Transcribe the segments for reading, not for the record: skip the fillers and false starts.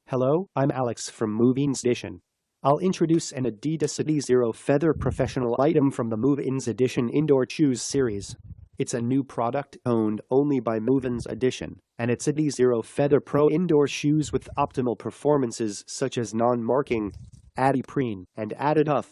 Hello, I'm Alex from MovinsEdition. I'll introduce an Adidas Adizero Feather Professional item from the MovinsEdition Indoor Shoes series. It's a new product owned only by MovinsEdition, and it's Adizero Feather Pro Indoor Shoes with optimal performances such as non-marking, Adiprene, and Adidas.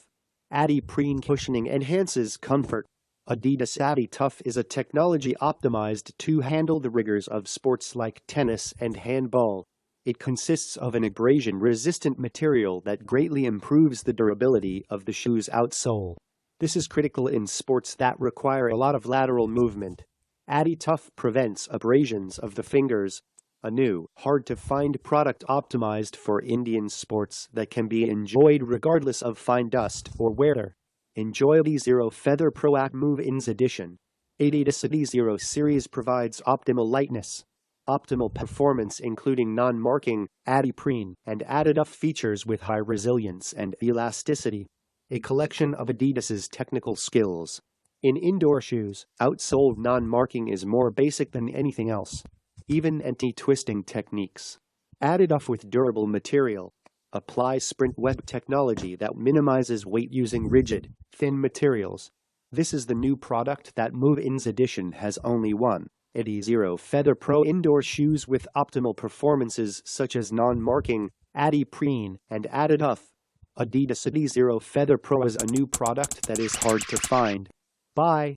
Adiprene cushioning enhances comfort. Adidas AdiTough is a technology optimized to handle the rigors of sports like tennis and handball. It consists of an abrasion-resistant material that greatly improves the durability of the shoe's outsole. This is critical in sports that require a lot of lateral movement. AdiTough prevents abrasions of the fingers, a new, hard-to-find product optimized for Indian sports that can be enjoyed regardless of fine dust or wear. Enjoy Adizero Feather Pro at MovinsEdition. Adidas Adizero series provides optimal lightness, optimal performance including non-marking, Adiprene, and Adidas features with high resilience and elasticity. A collection of Adidas's technical skills. In indoor shoes, outsole non-marking is more basic than anything else. Even anti-twisting techniques. Adidas with durable material. Apply sprint web technology that minimizes weight using rigid, thin materials. This is the new product that MovinsEdition has only one. Adizero Feather Pro Indoor Shoes with optimal performances such as non-marking, Adiprene, and Adidas. Adidas Adizero Feather Pro is a new product that is hard to find. Bye.